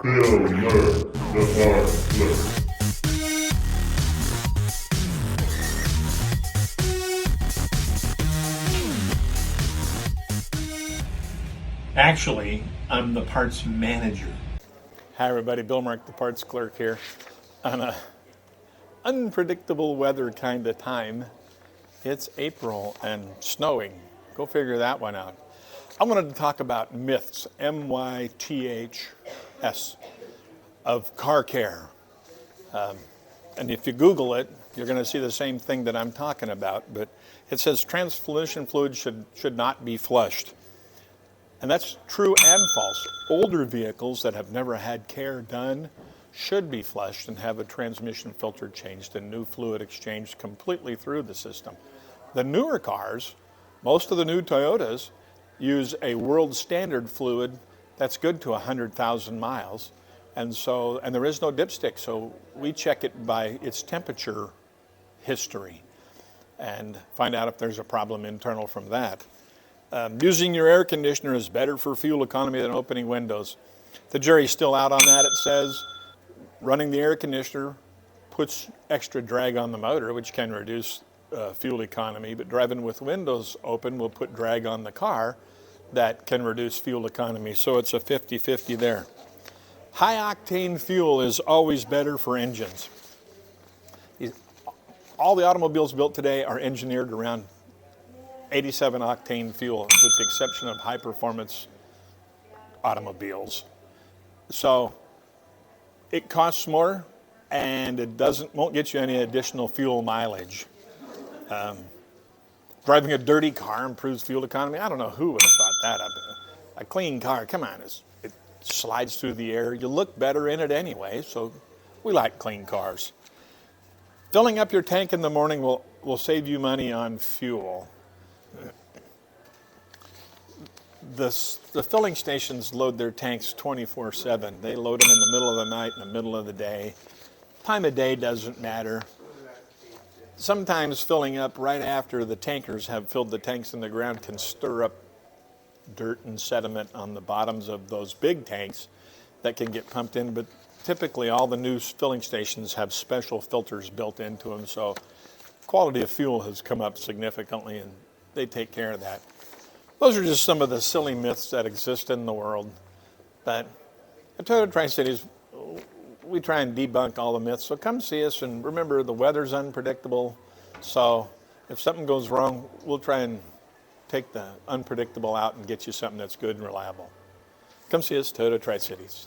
Bill Merk, the bar clerk. Actually, I'm the parts manager. Hi everybody, Bill Merk, the parts clerk here. On a unpredictable weather kind of time, it's April and snowing. Go figure that one out. I wanted to talk about myths, M-Y-T-H-S, of car care. And if you Google it, you're going to see the same thing that I'm talking about, but it says transmission fluid should not be flushed. And that's true and false. Older vehicles that have never had care done should be flushed and have a transmission filter changed and new fluid exchanged completely through the system. The newer cars, most of the new Toyotas, use a world standard fluid that's good to 100,000 miles. And there is no dipstick, so we check it by its temperature history and find out if there's a problem internal from that. Using your air conditioner is better for fuel economy than opening windows. The jury's still out on that. It says running the air conditioner puts extra drag on the motor, which can reduce fuel economy, but driving with windows open will put drag on the car that can reduce fuel economy. So it's a 50-50 there. High octane fuel is always better for engines. All the automobiles built today are engineered around 87 octane fuel, with the exception of high performance automobiles. So it costs more and it won't get you any additional fuel mileage. Driving a dirty car improves fuel economy. I don't know who would have thought that up. A clean car, come on, it slides through the air. You look better in it anyway, so we like clean cars. Filling up your tank in the morning will save you money on fuel. The filling stations load their tanks 24/7. They load them in the middle of the night, in the middle of the day. Time of day doesn't matter. Sometimes filling up right after the tankers have filled the tanks in the ground can stir up dirt and sediment on the bottoms of those big tanks that can get pumped in, but typically all the new filling stations have special filters built into them, so quality of fuel has come up significantly and they take care of that. Those are just some of the silly myths that exist in the world. But at Toyota Tri-Cities, we try and debunk all the myths. So come see us, and remember, the weather's unpredictable. So if something goes wrong, we'll try and take the unpredictable out and get you something that's good and reliable. Come see us, Toyota Tri-Cities.